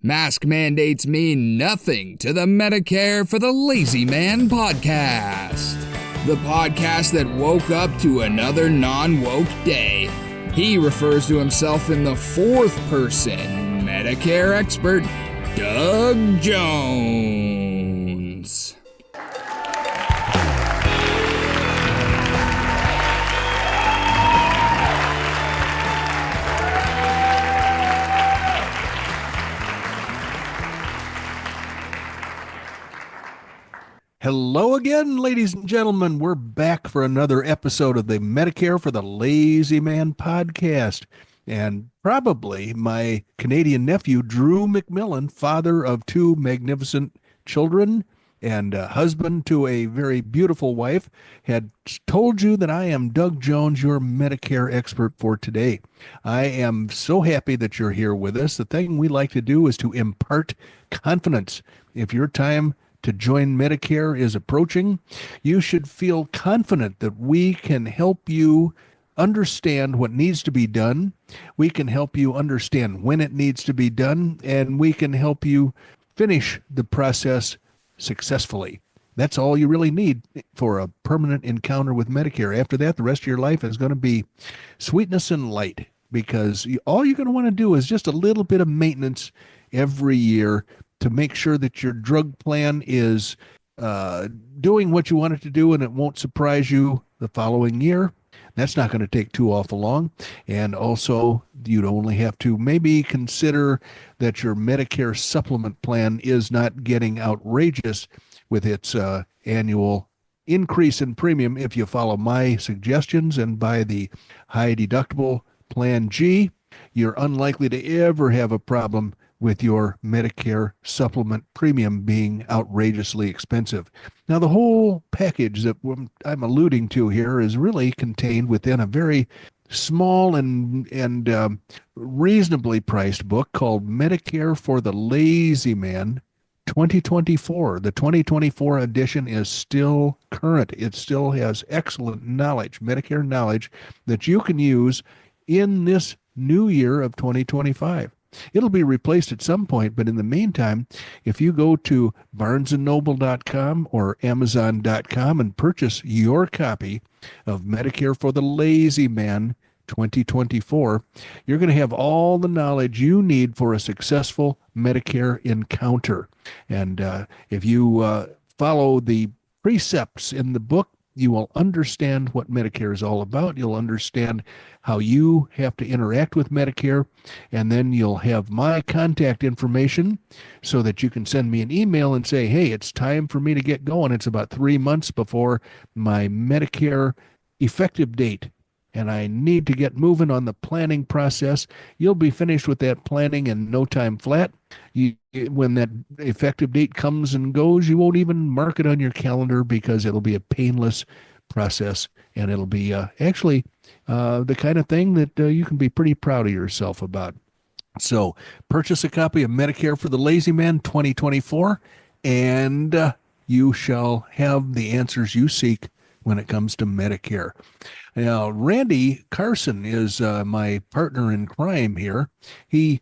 Mask mandates mean nothing to the Medicare for the Lazy Man podcast. The podcast that woke up to another non-woke day. He refers to himself in the fourth person, Medicare expert Doug Jones. Hello again, ladies and gentlemen. We're back for another episode of the Medicare for the Lazy Man podcast. And probably my Canadian nephew, Drew McMillan, father of two magnificent children and a husband to a very beautiful wife, had told you that I am Doug Jones, your Medicare expert for today. I am so happy that you're here with us. The thing we like to do is to impart confidence. If your time to join Medicare is approaching, you should feel confident that we can help you understand what needs to be done. We can help you understand when it needs to be done, and we can help you finish the process successfully. That's all you really need for a permanent encounter with Medicare. After that, the rest of your life is going to be sweetness and light, because all you're going to want to do is just a little bit of maintenance every year to make sure that your drug plan is doing what you want it to do, and it won't surprise you the following year. That's not going to take too awful long. And also, you'd only have to maybe consider that your Medicare supplement plan is not getting outrageous with its annual increase in premium if you follow my suggestions and buy the high deductible Plan G. You're unlikely to ever have a problem with your Medicare supplement premium being outrageously expensive. Now, the whole package that I'm alluding to here is really contained within a very small and reasonably priced book called Medicare for the Lazy Man 2024. The 2024 edition is still current. It still has excellent knowledge, Medicare knowledge, that you can use in this new year of 2025. It'll be replaced at some point, but in the meantime, if you go to barnesandnoble.com or amazon.com and purchase your copy of Medicare for the Lazy Man 2024, you're going to have all the knowledge you need for a successful Medicare encounter. And if you follow the precepts in the book, you will understand what Medicare is all about. You'll understand how you have to interact with Medicare, and then you'll have my contact information so that you can send me an email and say, hey, it's time for me to get going. It's about 3 months before my Medicare effective date, and I need to get moving on the planning process. You'll be finished with that planning in no time flat. When that effective date comes and goes, you won't even mark it on your calendar because it'll be a painless process, and it'll be actually the kind of thing that you can be pretty proud of yourself about. So purchase a copy of Medicare for the Lazy Man 2024, and you shall have the answers you seek when it comes to Medicare. Now, Randy Carson is my partner in crime here. He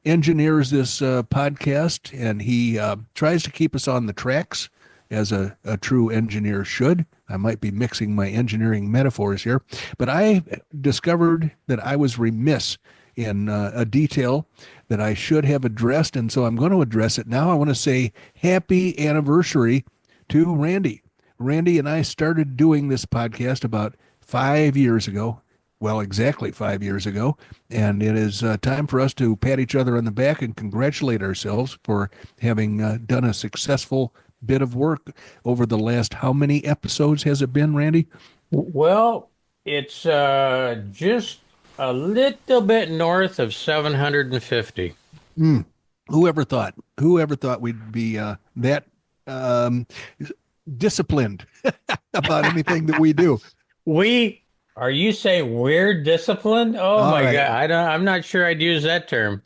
engineers this podcast, and he tries to keep us on the tracks as a true engineer should. I might be mixing my engineering metaphors here, but I discovered that I was remiss in a detail that I should have addressed, and so I'm going to address it now. I want to say happy anniversary to Randy. Randy and I started doing this podcast about 5 years ago. Well, exactly 5 years ago. And it is time for us to pat each other on the back and congratulate ourselves for having done a successful bit of work over the last, how many episodes has it been, Randy? Well, it's just a little bit north of 750. Whoever thought we'd be that disciplined about anything that we do. Are you saying we're disciplined? Oh, all my right. God. I'm not sure I'd use that term.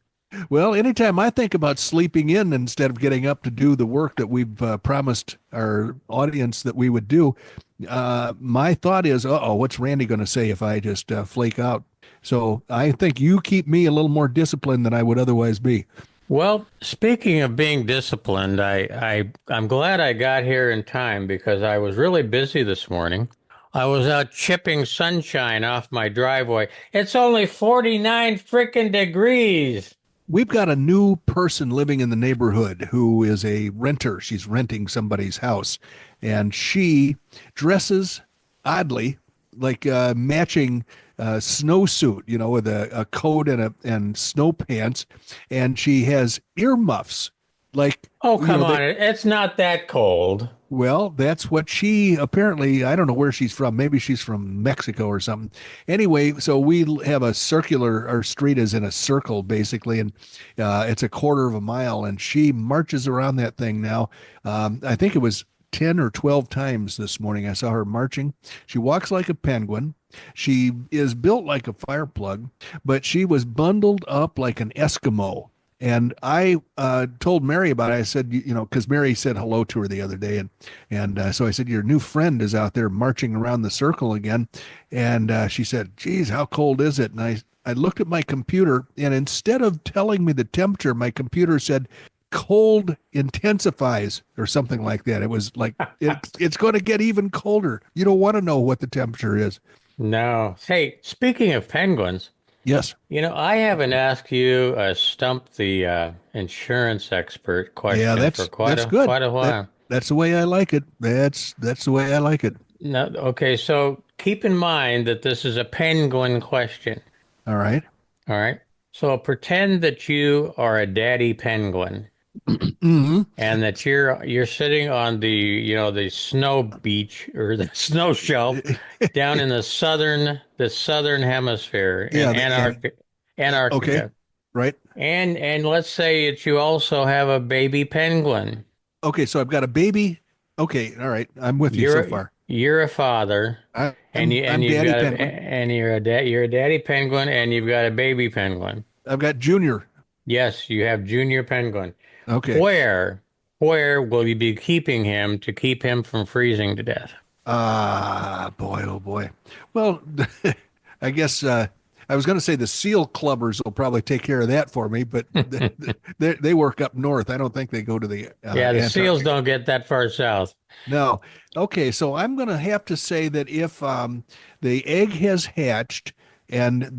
Well, anytime I think about sleeping in instead of getting up to do the work that we've promised our audience that we would do, my thought is, what's Randy going to say if I just flake out? So I think you keep me a little more disciplined than I would otherwise be. Well, speaking of being disciplined, I'm glad I got here in time because I was really busy this morning. I was out chipping sunshine off my driveway. It's only 49 frickin' degrees. We've got a new person living in the neighborhood who is a renter. She's renting somebody's house, and she dresses oddly, like matching snowsuit, with a coat and snow pants, and she has earmuffs, like Oh, come on. It's not that cold. well, that's what she apparently, I don't know where she's from. Maybe she's from Mexico or something. Anyway, so we have a circular, our street is in a circle basically, and it's a quarter of a mile, and she marches around that thing now. I think it was 10 or 12 times this morning I saw her marching. She walks like a penguin. She is built like a fire plug, but she was bundled up like an Eskimo. And I told Mary about it. I said, because Mary said hello to her the other day, and so I said, your new friend is out there marching around the circle again, and she said, "Geez, how cold is it?" And I looked at my computer, and instead of telling me the temperature, my computer said, "Cold intensifies" or something like that. It was like it's going to get even colder. You don't want to know what the temperature is. No. Hey, speaking of penguins, Yes. I haven't asked you a stump the insurance expert Yeah, question for that's quite that's a good. quite a while. That's the way I like it. That's the way I like it. No, okay, so keep in mind that this is a penguin question. All right. All right. So pretend that you are a daddy penguin Hmm. and that you're sitting on the snow beach or the snow shelf down in the southern hemisphere in Yeah. Okay. Antarctica. Right. And let's say that you also have a baby penguin. Okay. So I've got a baby. Okay. All right. I'm with you so You're far. you're a father I, and I'm you and I'm you've Daddy got Penguin. you're a daddy penguin and you've got a baby penguin. I've got Junior. Yes, you have junior penguin. Okay. Where where will you be keeping him to keep him from freezing to death? Ah, boy, oh boy. Well, I guess I was going to say the seal clubbers will probably take care of that for me, but they work up north. I don't think they go to the Yeah, the seals Antarctic. don't get that far south. No. Okay, so I'm going to have to say that if the egg has hatched and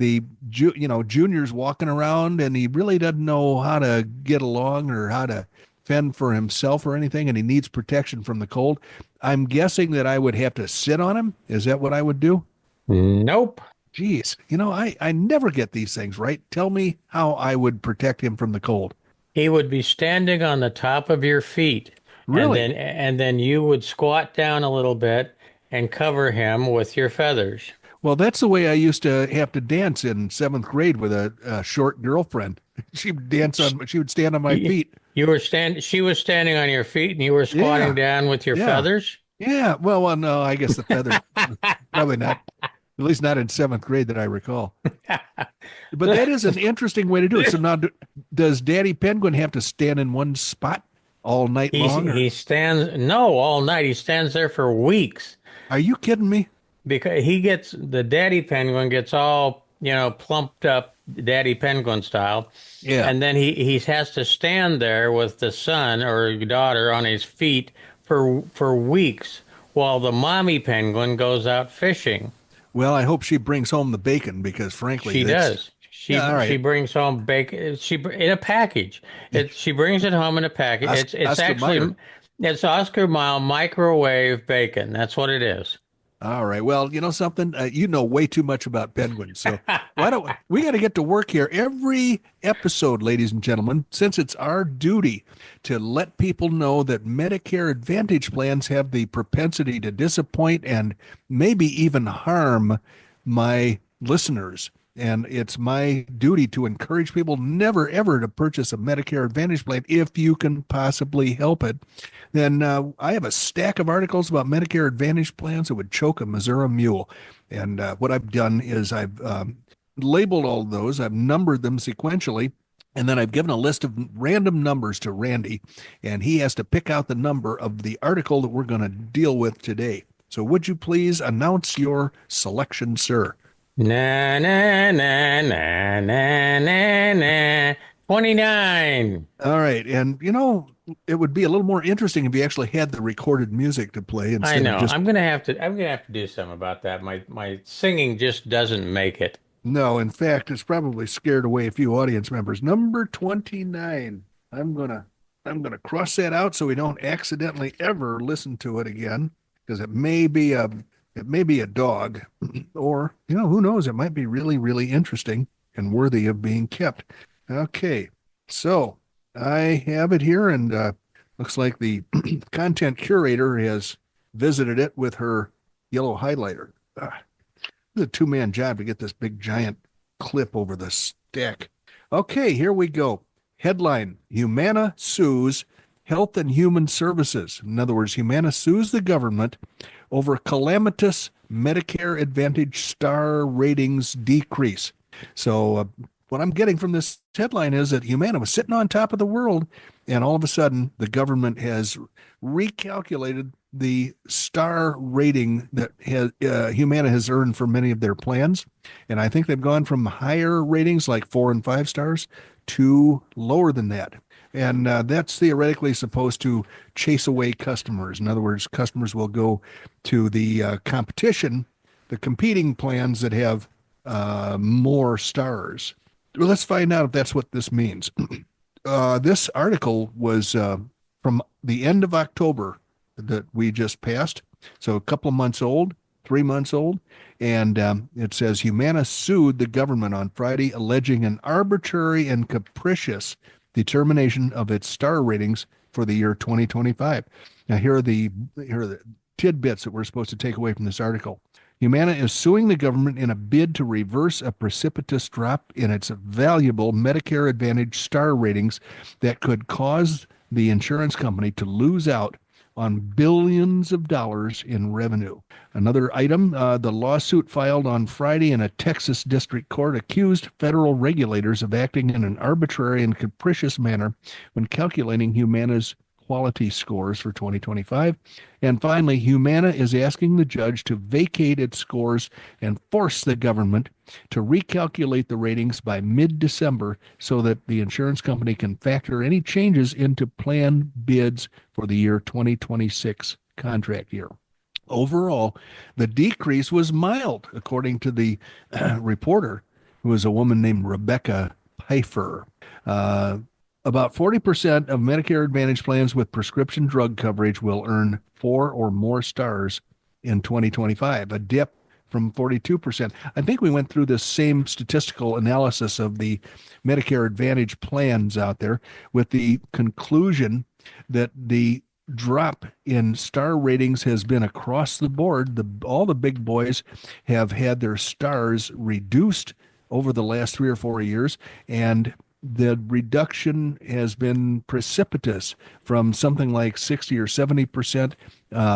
Junior's walking around and he really doesn't know how to get along or how to fend for himself or anything, and he needs protection from the cold, I'm guessing that I would have to sit on him. Is that what I would do? Nope. Geez, I never get these things right. Tell me how I would protect him from the cold. He would be standing on the top of your feet, and Really? then you would squat down a little bit and cover him with your feathers. Well, that's the way I used to have to dance in seventh grade with a short girlfriend. She would stand on my You, feet. she was standing on your feet and you were squatting Yeah, down with your yeah, feathers. yeah. Well, no, I guess the feathers, probably not, at least not in seventh grade that I recall. But that is an interesting way to do it. So now, does Daddy Penguin have to stand in one spot all night long, or He stands no all night. He stands there for weeks are you kidding me? because the daddy penguin gets all plumped up daddy penguin style, Yeah. and then he has to stand there with the son or daughter on his feet for weeks while the mommy penguin goes out fishing. Well, I hope she brings home the bacon because, frankly, She that's does. yeah. All She right, brings home bacon. In a package. She brings it home in a package. It's Oscar Mayer. actually it's Oscar Mayer microwave bacon. That's what it is. All right. Well, you know something? You know way too much about penguins. So why don't we got to get to work here every episode, ladies and gentlemen, since it's our duty to let people know that Medicare Advantage plans have the propensity to disappoint and maybe even harm my listeners. And it's my duty to encourage people never ever to purchase a Medicare Advantage plan if you can possibly help it. Then I have a stack of articles about Medicare Advantage plans that would choke a Missouri mule. And what I've done is I've labeled all of those, I've numbered them sequentially, and then I've given a list of random numbers to Randy, and he has to pick out the number of the article that we're going to deal with today. So would you please announce your selection, sir? Na na na na na na na 29. All right. And, it would be a little more interesting if you actually had the recorded music to play I instead of know. just, I'm gonna have to do something about that. My singing just doesn't make it. no, in fact, it's probably scared away a few audience members. Number 29. I'm going to I'm going to cross that out so we don't accidentally ever listen to it again because it may be a dog or, who knows, it might be really, really interesting and worthy of being kept. Okay. So, I have it here and looks like the content curator has visited it with her yellow highlighter. It's a two-man job to get this big giant clip over the stack. Okay, here we go. Headline: Humana sues Health and Human Services. In other words, Humana sues the government over calamitous Medicare Advantage star ratings decrease. So, what I'm getting from this headline is that Humana was sitting on top of the world, and all of a sudden, the government has recalculated the star rating that Humana has earned for many of their plans. And I think they've gone from higher ratings like 4 and 5 stars to lower than that. And that's theoretically supposed to chase away customers. In other words, customers will go to the competition, the competing plans that have more stars. Well, let's find out if that's what this means. This article was from the end of October that we just passed. So a couple of months old, 3 months old. And it says Humana sued the government on Friday, alleging an arbitrary and capricious determination of its star ratings for the year 2025. Now, here are the tidbits that we're supposed to take away from this article. Humana is suing the government in a bid to reverse a precipitous drop in its valuable Medicare Advantage star ratings that could cause the insurance company to lose out on billions of dollars in revenue. Another item, the lawsuit filed on Friday in a Texas district court accused federal regulators of acting in an arbitrary and capricious manner when calculating Humana's quality scores for 2025. And finally, Humana is asking the judge to vacate its scores and force the government to recalculate the ratings by mid-December so that the insurance company can factor any changes into plan bids for the year 2026 contract year. Overall, the decrease was mild, according to the reporter, who is a woman named Rebecca Pfeiffer. About 40% of Medicare Advantage plans with prescription drug coverage will earn 4 or more stars in 2025, a dip from 42%. I think we went through this same statistical analysis of the Medicare Advantage plans out there with the conclusion that the drop in star ratings has been across the board. All the big boys have had their stars reduced over the last 3 or 4 years, and the reduction has been precipitous from something like 60 or 70%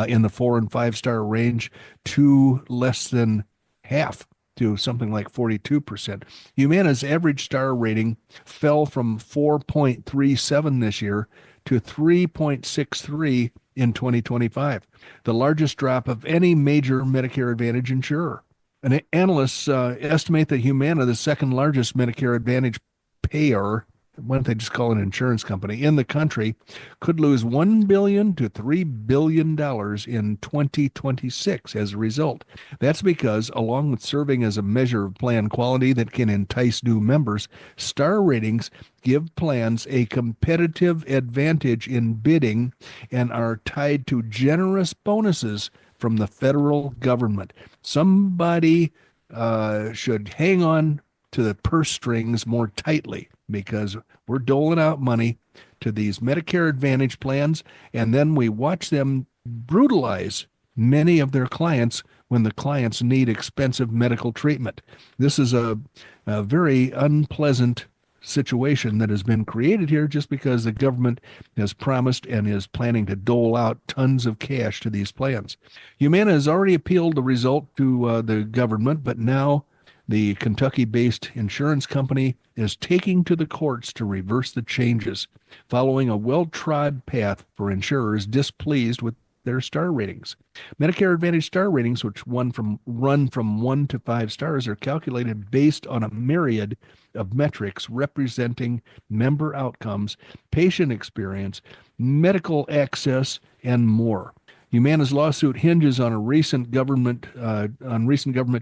in the 4 and 5 star range to less than half, to something like 42%. Humana's average star rating fell from 4.37 this year to 3.63 in 2025, the largest drop of any major Medicare Advantage insurer. And analysts estimate that Humana, the second largest Medicare Advantage payer, why don't they just call it an insurance company, in the country, could lose $1 billion to $3 billion in 2026 as a result. That's because, along with serving as a measure of plan quality that can entice new members, star ratings give plans a competitive advantage in bidding and are tied to generous bonuses from the federal government. Somebody should hang on to the purse strings more tightly, because we're doling out money to these Medicare Advantage plans, and then we watch them brutalize many of their clients when the clients need expensive medical treatment. This is a very unpleasant situation that has been created here just because the government has promised and is planning to dole out tons of cash to these plans. Humana has already appealed the result to the government, but now the Kentucky-based insurance company is taking to the courts to reverse the changes, following a well-trod path for insurers displeased with their star ratings. Medicare Advantage star ratings, which run from 1 to 5 stars, are calculated based on a myriad of metrics representing member outcomes, patient experience, medical access, and more. Humana's lawsuit hinges on recent government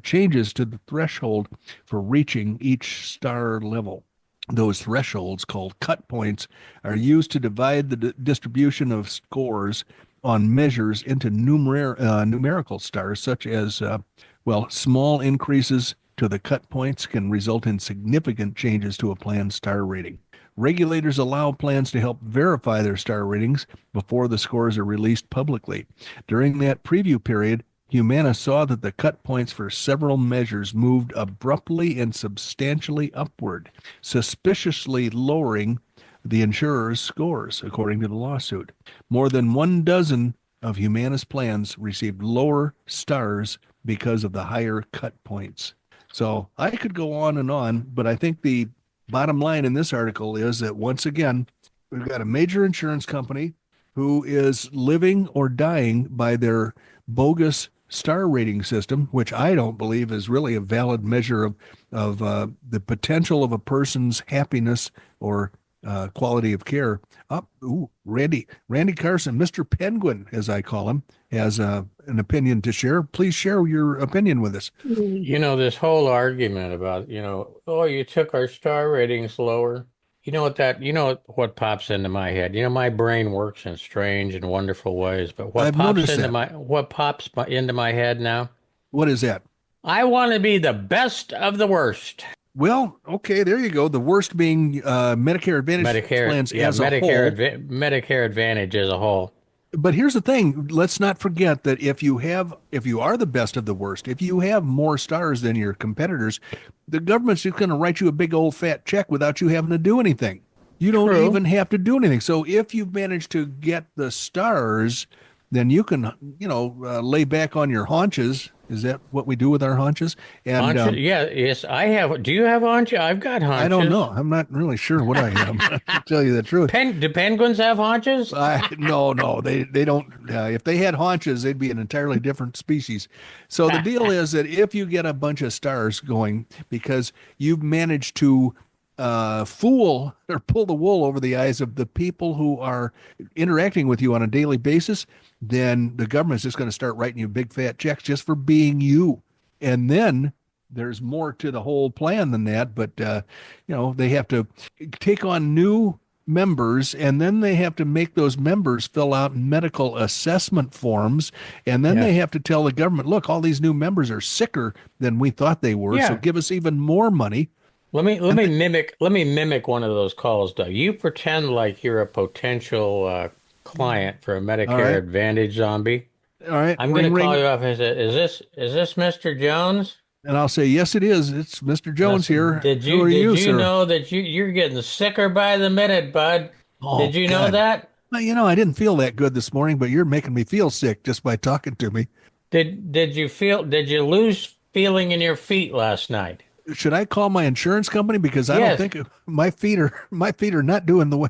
changes to the threshold for reaching each star level. Those thresholds, called cut points, are used to divide the distribution of scores on measures into numerical stars, such as, small increases to the cut points can result in significant changes to a plan's star rating. Regulators allow plans to help verify their star ratings before the scores are released publicly. During that preview period, Humana saw that the cut points for several measures moved abruptly and substantially upward, suspiciously lowering the insurer's scores, according to the lawsuit. More than 1 dozen of Humana's plans received lower stars because of the higher cut points. So I could go on, but I think the bottom line in this article is that, once again, we've got a major insurance company who is living or dying by their bogus star rating system, which I don't believe is really a valid measure of the potential of a person's happiness or quality of care. Randy Carson, Mr. Penguin, as I call him, has an opinion to share. Please share your opinion with us. This whole argument about, you took our star ratings lower. You know what pops into my head. My brain works in strange and wonderful ways, but what pops into my head now? What is that? I want to be the best of the worst. Well, okay, there you go. The worst being Medicare Advantage plans as a whole. Medicare Advantage as a whole. But here's the thing. Let's not forget that if you are the best of the worst, if you have more stars than your competitors, the government's just going to write you a big old fat check without you having to do anything. You don't even have to do anything. So if you've managed to get the stars, then you can, lay back on your haunches. Is that what we do with our haunches? And yes, I have. Do you have haunches? I've got haunches. I don't know. I'm not really sure what I have. To tell you the truth. Do penguins have haunches? No, they don't. If they had haunches, they'd be an entirely different species. So the deal is that if you get a bunch of stars going because you've managed to fool or pull the wool over the eyes of the people who are interacting with you on a daily basis, then the government's just going to start writing you big fat checks just for being you. And then there's more to the whole plan than that. But, they have to take on new members, and then they have to make those members fill out medical assessment forms. And then they have to tell the government, look, all these new members are sicker than we thought they were. So give us even more money. Let me mimic one of those calls, Doug. You pretend like you're a potential client for a Medicare Advantage zombie. All right. I'm going to call you up and say, is this Mr. Jones? And I'll say, yes, it is. It's Mr. Jones here. Did you know that you're getting sicker by the minute, bud? Oh, did you know that? Well, I didn't feel that good this morning, but you're making me feel sick just by talking to me. Did you lose feeling in your feet last night? Should I call my insurance company? Because I don't think my feet are not doing the way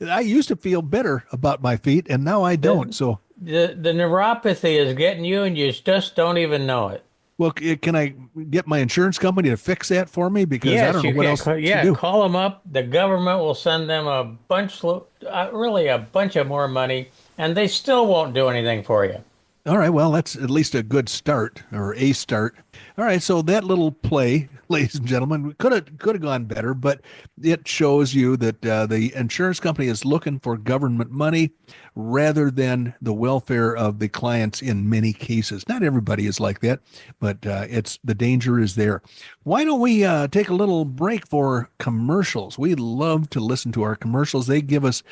I used to feel better about my feet, and now I don't. So the neuropathy is getting you, and you just don't even know it. Well, can I get my insurance company to fix that for me? Because I don't know what else to do. Call them up. The government will send them a bunch of more money, and they still won't do anything for you. All right, well, that's at least a good start, or a start. All right, so that little play, ladies and gentlemen, could have gone better, but it shows you that the insurance company is looking for government money rather than the welfare of the clients in many cases. Not everybody is like that, but the danger is there. Why don't we take a little break for commercials? We love to listen to our commercials. They give us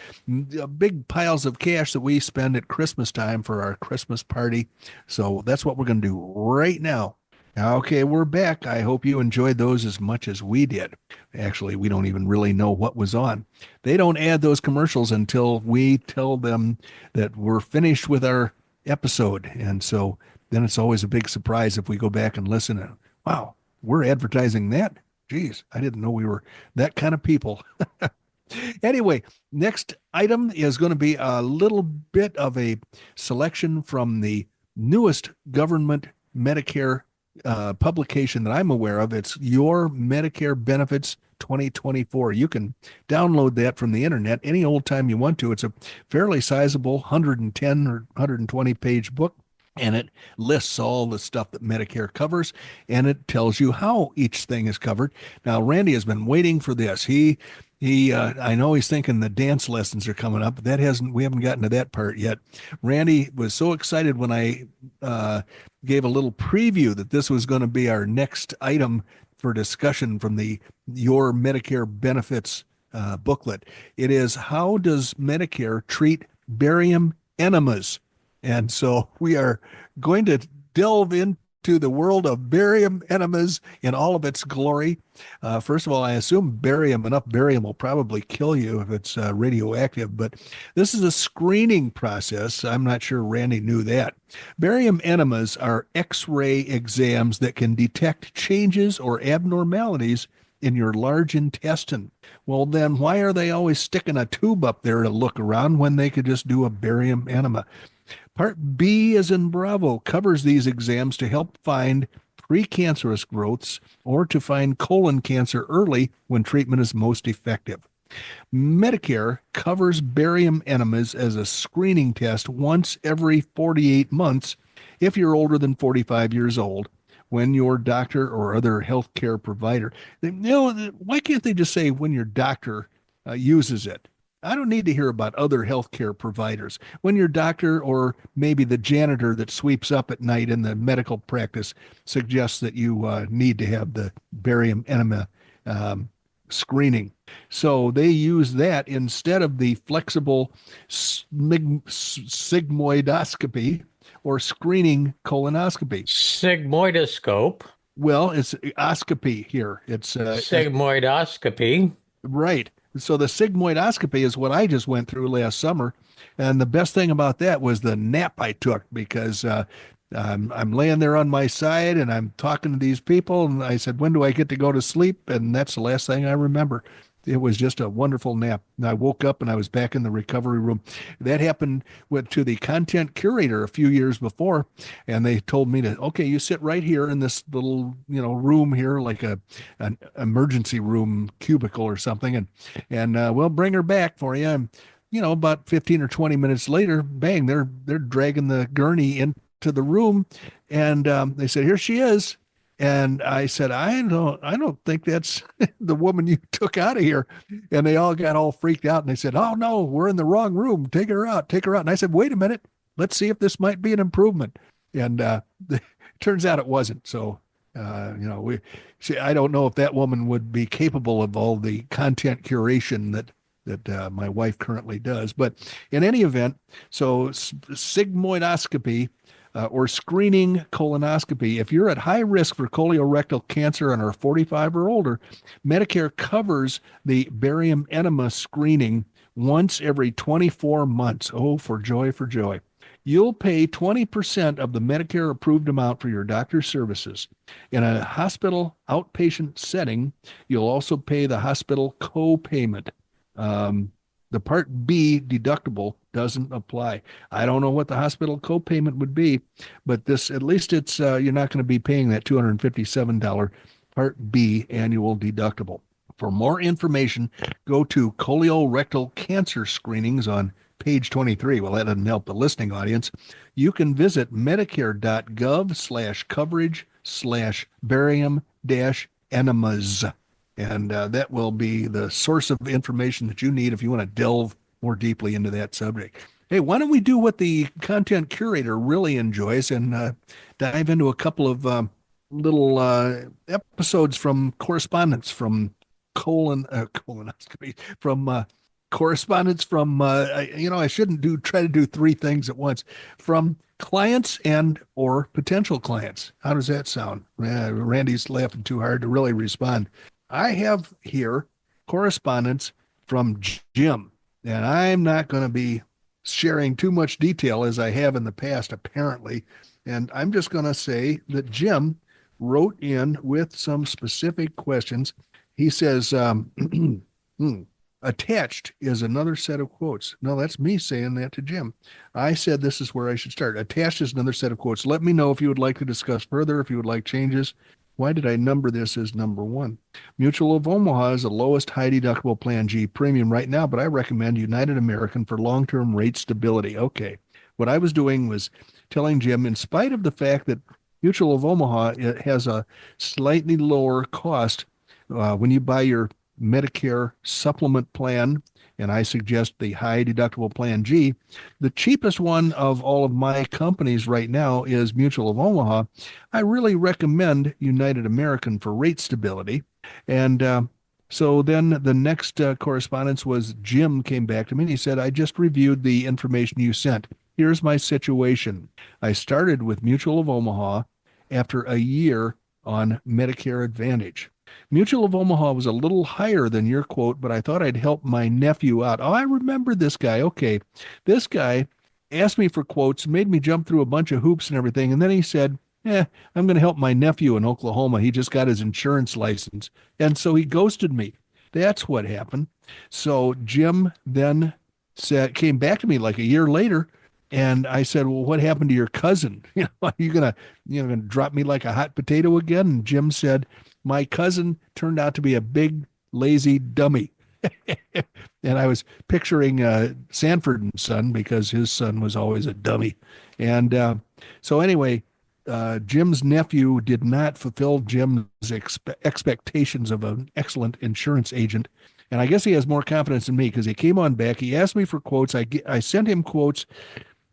big piles of cash that we spend at Christmas time for our Christmas party. So that's what we're going to do right now. Okay, we're back. I hope you enjoyed those as much as we did. Actually, we don't even really know what was on. They don't add those commercials until we tell them that we're finished with our episode. And so then it's always a big surprise if we go back and listen. And, wow, we're advertising that? Geez, I didn't know we were that kind of people. Anyway, next item is going to be a little bit of a selection from the newest government Medicare publication that I'm aware of. It's Your Medicare Benefits 2024. You can download that from the internet any old time you want to. It's a fairly sizable 110 or 120 page book. And it lists all the stuff that Medicare covers, and it tells you how each thing is covered. Now, Randy has been waiting for this. I know he's thinking the dance lessons are coming up, but we haven't gotten to that part yet. Randy was so excited when I gave a little preview that this was going to be our next item for discussion from the Your Medicare Benefits booklet. It is, how does Medicare treat barium enemas? And so we are going to delve into the world of barium enemas in all of its glory. First of all, I assume enough barium will probably kill you if it's radioactive, but this is a screening process. I'm not sure Randy knew that. Barium enemas are X-ray exams that can detect changes or abnormalities in your large intestine. Well, then why are they always sticking a tube up there to look around when they could just do a barium enema? Part B, as in Bravo, covers these exams to help find precancerous growths or to find colon cancer early when treatment is most effective. Medicare covers barium enemas as a screening test once every 48 months if you're older than 45 years old, when your doctor or other healthcare provider, why can't they just say when your doctor uses it? I don't need to hear about other healthcare providers. When your doctor or maybe the janitor that sweeps up at night in the medical practice suggests that you need to have the barium enema screening. So they use that instead of the flexible sigmoidoscopy or screening colonoscopy. Sigmoidoscope. Well, it's oscopy here. It's sigmoidoscopy. Right. So the sigmoidoscopy is what I just went through last summer. And the best thing about that was the nap I took, because I'm laying there on my side and I'm talking to these people. And I said, when do I get to go to sleep? And that's the last thing I remember. It was just a wonderful nap. And I woke up and I was back in the recovery room. That happened to the content curator a few years before. And they told me okay, you sit right here in this little, room here, like an emergency room cubicle or something. And we'll bring her back for you. And, about 15 or 20 minutes later, bang, they're dragging the gurney into the room. And they said, here she is. And I said, I don't think that's the woman you took out of here. And they all got all freaked out. And they said, oh, no, we're in the wrong room. Take her out. And I said, wait a minute. Let's see if this might be an improvement. And it turns out it wasn't. So, I don't know if that woman would be capable of all the content curation that my wife currently does. But in any event, so sigmoidoscopy, or screening colonoscopy. If you're at high risk for colorectal cancer and are 45 or older, Medicare covers the barium enema screening once every 24 months. Oh, for joy, for joy. You'll pay 20% of the Medicare approved amount for your doctor's services. In a hospital outpatient setting, you'll also pay the hospital co-payment. The Part B deductible doesn't apply. I don't know what the hospital copayment would be, but at least it's you're not going to be paying that $257 Part B annual deductible. For more information, go to colorectal cancer screenings on page 23. Well, that doesn't help the listening audience. You can visit medicare.gov/coverage/barium-enemas. And that will be the source of information that you need if you want to delve more deeply into that subject. Hey, why don't we do what the content curator really enjoys and dive into a couple of little episodes from correspondence from colonoscopy, from correspondence from, I shouldn't try to do three things at once, from clients and or potential clients. How does that sound? Randy's laughing too hard to really respond. I have here correspondence from Jim, and I'm not going to be sharing too much detail as I have in the past, apparently. And I'm just going to say that Jim wrote in with some specific questions. He says, Attached is another set of quotes. No, that's me saying that to Jim. I said this is where I should start. Attached is another set of quotes. Let me know if you would like to discuss further, if you would like changes. Why did I number this as number one? Mutual of Omaha is the lowest high deductible Plan G premium right now, but I recommend United American for long-term rate stability. Okay. What I was doing was telling Jim, in spite of the fact that Mutual of Omaha, it has a slightly lower cost when you buy your Medicare supplement plan, and I suggest the high deductible Plan G. The cheapest one of all of my companies right now is Mutual of Omaha. I really recommend United American for rate stability. And so then the next correspondence was Jim came back to me and he said, I just reviewed the information you sent. Here's my situation. I started with Mutual of Omaha after a year on Medicare Advantage. Mutual of Omaha was a little higher than your quote, but I thought I'd help my nephew out. Oh, I remember this guy. Okay. This guy asked me for quotes, made me jump through a bunch of hoops and everything. And then he said, I'm going to help my nephew in Oklahoma. He just got his insurance license. And so he ghosted me. That's what happened. So Jim then came back to me like a year later. And I said, well, what happened to your cousin? Are you gonna drop me like a hot potato again? And Jim said, my cousin turned out to be a big, lazy dummy. And I was picturing Sanford and Son because his son was always a dummy. And so anyway, Jim's nephew did not fulfill Jim's expectations of an excellent insurance agent. And I guess he has more confidence in me because he came on back. He asked me for quotes. I sent him quotes.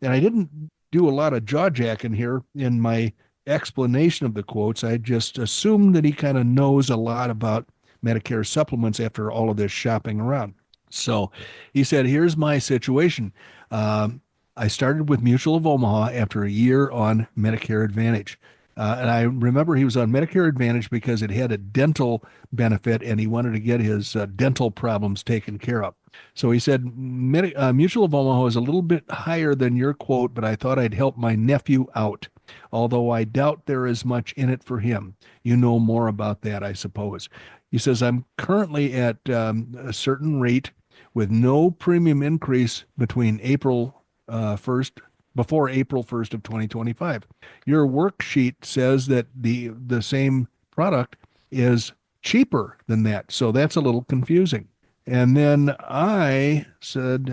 And I didn't do a lot of jaw-jacking here in my explanation of the quotes. I just assumed that he kind of knows a lot about Medicare supplements after all of this shopping around. So he said, here's my situation. I started with Mutual of Omaha after a year on Medicare Advantage. And I remember he was on Medicare Advantage because it had a dental benefit and he wanted to get his dental problems taken care of. So he said, Mutual of Omaha is a little bit higher than your quote, but I thought I'd help my nephew out, although I doubt there is much in it for him. You know more about that, I suppose. He says, I'm currently at a certain rate with no premium increase between April 1st, before April 1st of 2025. Your worksheet says that the same product is cheaper than that. So that's a little confusing. And then I said,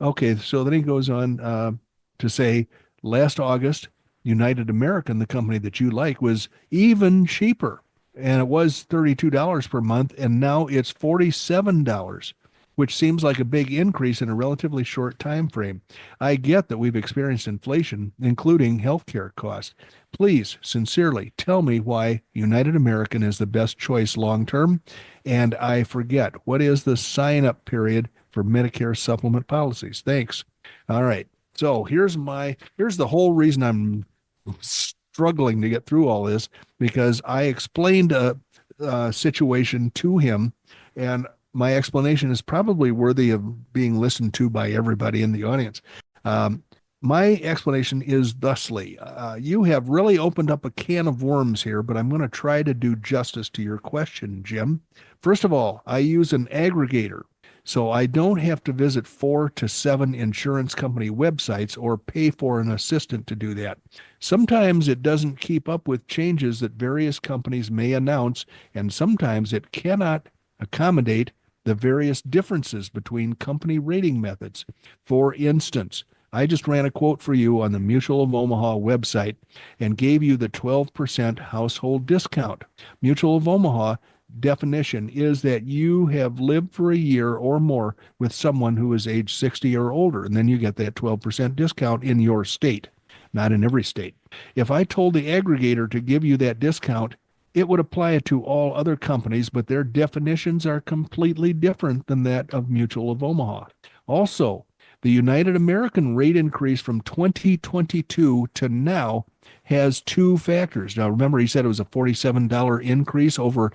okay, so then he goes on to say, last August, United American, the company that you like, was even cheaper. And it was $32 per month, and now it's $47, which seems like a big increase in a relatively short time frame. I get that we've experienced inflation, including healthcare costs. Please, sincerely, tell me why United American is the best choice long-term. And I forget, what is the sign-up period for Medicare supplement policies? Thanks. All right. So here's the whole reason I'm struggling to get through all this, because I explained a situation to him, and my explanation is probably worthy of being listened to by everybody in the audience. My explanation is thusly. You have really opened up a can of worms here, but I'm going to try to do justice to your question, Jim. First of all, I use an aggregator, so I don't have to visit 4 to 7 insurance company websites or pay for an assistant to do that. Sometimes it doesn't keep up with changes that various companies may announce, and sometimes it cannot accommodate the various differences between company rating methods. For instance, I just ran a quote for you on the Mutual of Omaha website and gave you the 12% household discount. Mutual of Omaha definition is that you have lived for a year or more with someone who is age 60 or older, and then you get that 12% discount in your state, not in every state. If I told the aggregator to give you that discount, it would apply it to all other companies, but their definitions are completely different than that of Mutual of Omaha. Also, the United American rate increase from 2022 to now has 2 factors. Now, remember, he said it was a $47 increase over,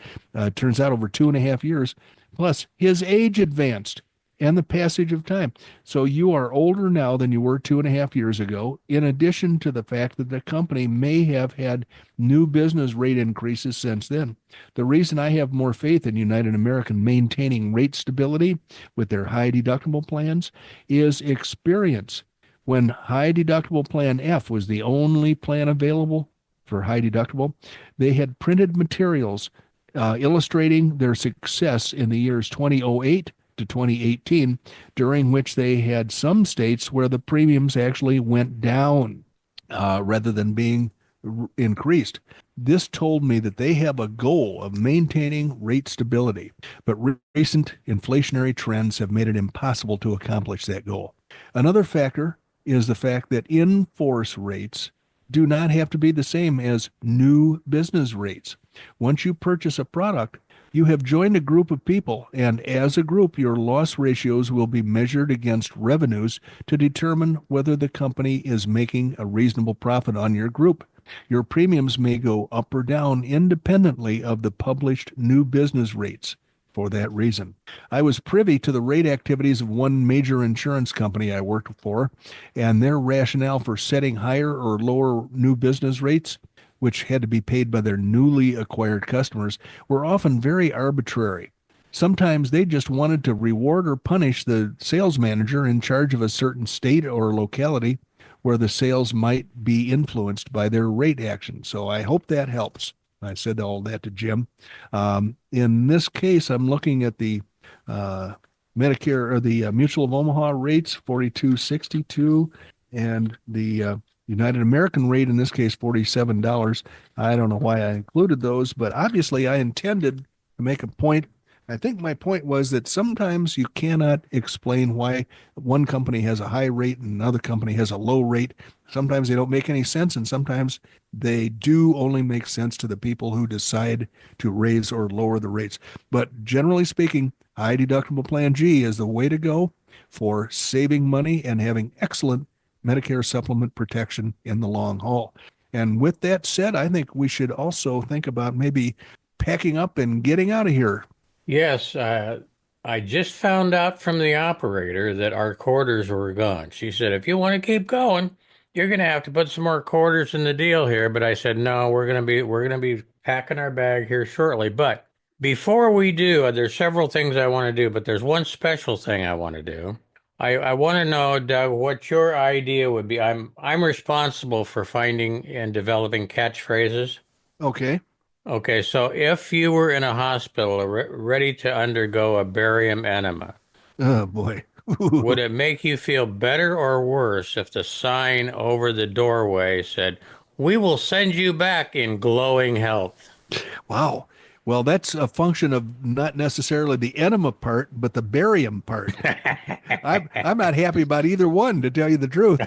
turns out over 2.5 years. Plus, his age advanced. and the passage of time. So you are older now than you were 2.5 years ago, in addition to the fact that the company may have had new business rate increases since then. The reason I have more faith in United American maintaining rate stability with their high deductible plans is experience. When high deductible plan F was the only plan available for high deductible, they had printed materials illustrating their success in the years 2008 to 2018, during which they had some states where the premiums actually went down rather than being increased. This told me that they have a goal of maintaining rate stability, but recent inflationary trends have made it impossible to accomplish that goal. Another factor is the fact that in-force rates do not have to be the same as new business rates. Once you purchase a product, you have joined a group of people, and as a group, your loss ratios will be measured against revenues to determine whether the company is making a reasonable profit on your group. Your premiums may go up or down independently of the published new business rates. For that reason, I was privy to the rate activities of one major insurance company I worked for, and their rationale for setting higher or lower new business rates, which had to be paid by their newly acquired customers, were often very arbitrary. Sometimes they just wanted to reward or punish the sales manager in charge of a certain state or locality where the sales might be influenced by their rate action. So I hope that helps. I said all that to Jim. In this case, I'm looking at the Medicare or the Mutual of Omaha rates, 42.62, and the United American rate in this case, $47. I don't know why I included those, but obviously I intended to make a point. I think my point was that sometimes you cannot explain why one company has a high rate and another company has a low rate. Sometimes they don't make any sense, and sometimes they do only make sense to the people who decide to raise or lower the rates. But generally speaking, high deductible plan G is the way to go for saving money and having excellent Medicare supplement protection in the long haul. And with that said, I think we should also think about maybe packing up and getting out of here. Yes, I just found out from the operator that our quarters were gone. She said, if you want to keep going, you're going to have to put some more quarters in the deal here. But I said, no, we're going to be packing our bag here shortly. But before we do, there's several things I want to do, but there's one special thing I want to do. I want to know, Doug, what your idea would be. I'm responsible for finding and developing catchphrases. Okay. Okay, so if you were in a hospital ready to undergo a barium enema, Oh, boy. would it make you feel better or worse if the sign over the doorway said, "We will send you back in glowing health"? Wow. Well, that's a function of not necessarily the enema part, but the barium part. I'm not happy about either one, to tell you the truth.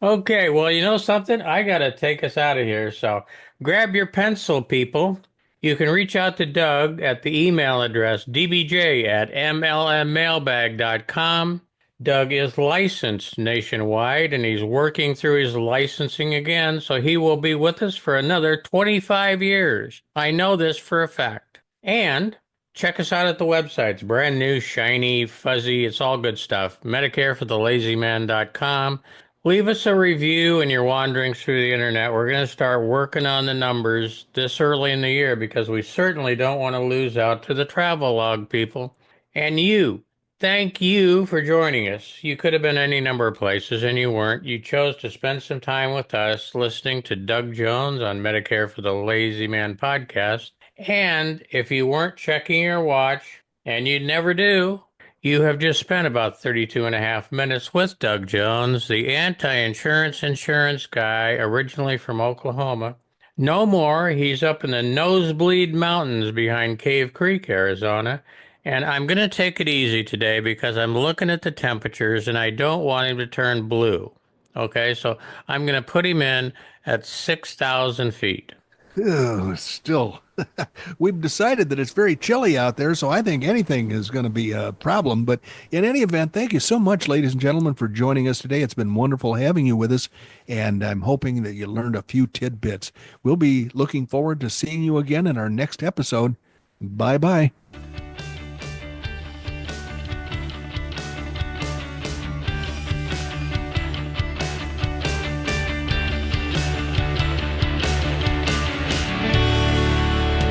Okay, well, you know something? I got to take us out of here. So grab your pencil, people. You can reach out to Doug at the email address dbj@mlmmailbag.com. Doug is licensed nationwide, and he's working through his licensing again, so he will be with us for another 25 years. I know this for a fact. And check us out at the website. It's brand new, shiny, fuzzy. It's all good stuff. MedicareForTheLazyMan.com. Leave us a review and you're wandering through the internet. We're going to start working on the numbers this early in the year because we certainly don't want to lose out to the travel log people. And thank you for joining us. You could have been any number of places and you weren't. You chose to spend some time with us listening to Doug Jones on Medicare for the Lazy Man podcast. And if you weren't checking your watch, and you never do, you have just spent about 32 and a half minutes with Doug Jones, the anti-insurance insurance guy, originally from Oklahoma. No more. He's up in the Nosebleed Mountains behind Cave Creek, Arizona. And I'm going to take it easy today because I'm looking at the temperatures and I don't want him to turn blue. Okay, so I'm going to put him in at 6,000 feet. Still, we've decided that it's very chilly out there, so I think anything is going to be a problem. But in any event, thank you so much, ladies and gentlemen, for joining us today. It's been wonderful having you with us, and I'm hoping that you learned a few tidbits. We'll be looking forward to seeing you again in our next episode. Bye-bye.